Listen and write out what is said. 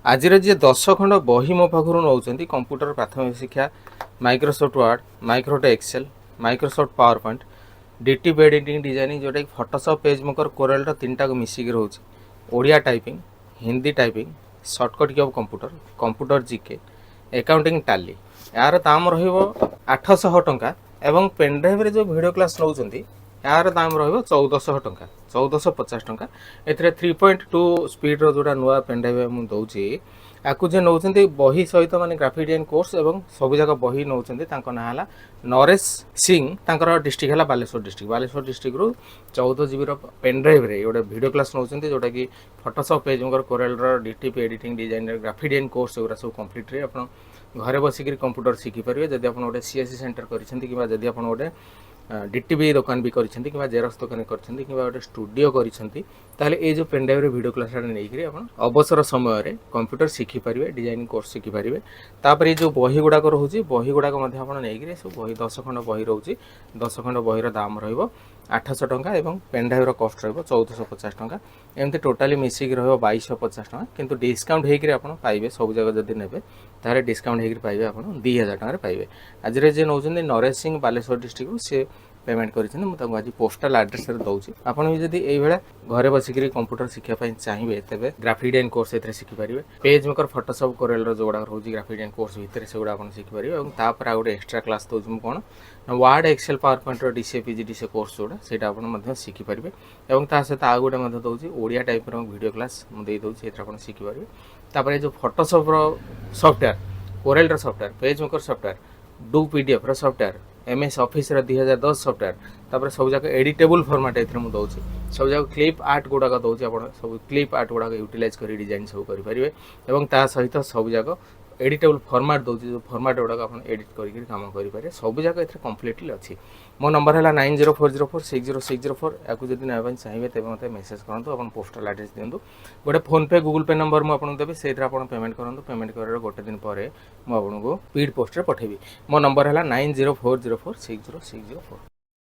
आज जी 10 खंड बही मो पाखु नौ कंप्यूटर प्राथमिक शिक्षा Microsoft Word Microsoft Excel Microsoft power point डिटिव एडिटिंग डिजाइनिंग जोटा कि फोटोशॉप पेज मेकर कोरल तीनटा को मिसिक रोचे Odia typing Hindi typing shortcut key of computer computer GK accounting टाली यार दाम रठ टंका एवं पेनड्राइव जो वीडियो क्लास नौ यार दाम रौदह टंका 1450 टंका एथिरे 3.2 स्पीड रो जोटा नुआ पेनड्राइव मु दउची आकु जे नौचंती बही सहित माने ग्राफिक डिजाइन कोर्स एवं सब जगह बही नौचंती तांको ना हला नरेश सिंह तांकर डिस्ट्रिक्ट हला बालेश्वर डिस्ट्रिक्ट रू 14 जीबी रो पेनड्राइव रे गोटे वीडियो क्लास नौचंती जोटा कि Photoshop PageMaker CorelDRAW DTP editing design graphic design course एगुरा सब कंप्लीट रे आपण घरे बसिक कंप्यूटर शिखि परिबे जदि आपण गोटे सीएससी सेंटर करिसेंती किबा जदि आपण गोटे डीटीवी दुकान भी करिसेंती किबा जेरक्स दुकान करिसेंती किबा गोटे स्टूडियो करिसेंती ताले ए जो पेनड्राइव रे वीडियो क्लास नै करी आपण अवसर समय रे कंप्यूटर शिखि परिबे डिजाइन कोर्स शिखि परिबे तापर जो बही गुडा को रहउची बही गुडा को मध्ये आपण नै करी सब बही 10 खंड बही रहउची 10 खंड बही रो दाम रहइबो 800 टंका एवं पेनड्राइव रो कॉस्ट रहइबो 1450 टंका एमती टोटाली मिसिक रहइबो 2250 टंका किंतु डिस्काउंट हे करी आपण पाइबे सब जगह जदी नेबे तारे डिस्काउंट हे करी पाइबे आपण 2000 टंका रे पाइबे आज रे जे नौचंदी नरेश सिंह बालेश्वर डिस्ट्रिक्ट से पेमेंट करिसेन मु आज पोस्टल एड्रेस रे दउची आपण भी जदी एई बेला घरे बसिक कंप्यूटर शिक्षा पई चाहिबे तबे ग्राफिक डिजाइन कोर्स एथरे शिखि परिबे PageMaker Photoshop CorelDRAW जोडा रहउची ग्राफिक डिजाइन कोर्स भितर से गुडा आपण शिखि परिबे एवं तापर आ गुटे एक्स्ट्रा क्लास दउची मु कोन वर्ड एक्सेल पावर पॉइंट रो डीसीए पीजीडीसीए कोर्स जोडा सेटा आपण मध्ये शिखि परिबे एवं ता सहित आ गुटे मध्ये दउची ओडिया टाइप रो वीडियो क्लास मु देई दउची एथरा आपण शिखि परिबे तापर जो फोटोशॉप रो सॉफ्टवेयर कोरल रो सॉफ्टवेयर पेज मेकर सॉफ्टवेयर डू पीडीएफ रो सॉफ्टवेयर एमएस ऑफिस रो 2010 सॉफ्टवेयर तापर सब जगह एडिटेबल फॉर्मेट एथरे मु दउची सब जगह क्लिप आर्ट गुडा का दउची आपण सब क्लिप आर्ट गुडा यूटिलाइज करी डिजाइन सब करि परिबे एवं ता सहित सब जगह एडिटेबल फॉर्मेट दउची जो फॉर्मेट गुडा आपण एडिट करि काम करि पारे सब जगह एथरे कंप्लीटली अछि मो नंबर हैला 9040460604 याकु जदि नबन चाहिबे तबे मते मेसेज करंतु अपन पोस्टल एड्रेस दियंतु गोटे फोन पे गूगल पे नंबर मु आपन देबे सेथरा आपण पेमेंट करंतु पेमेंट करर गोटे दिन परे मु आपन को स्पीड पोस्ट रे पठेबी मो नंबर हैला 9040460604।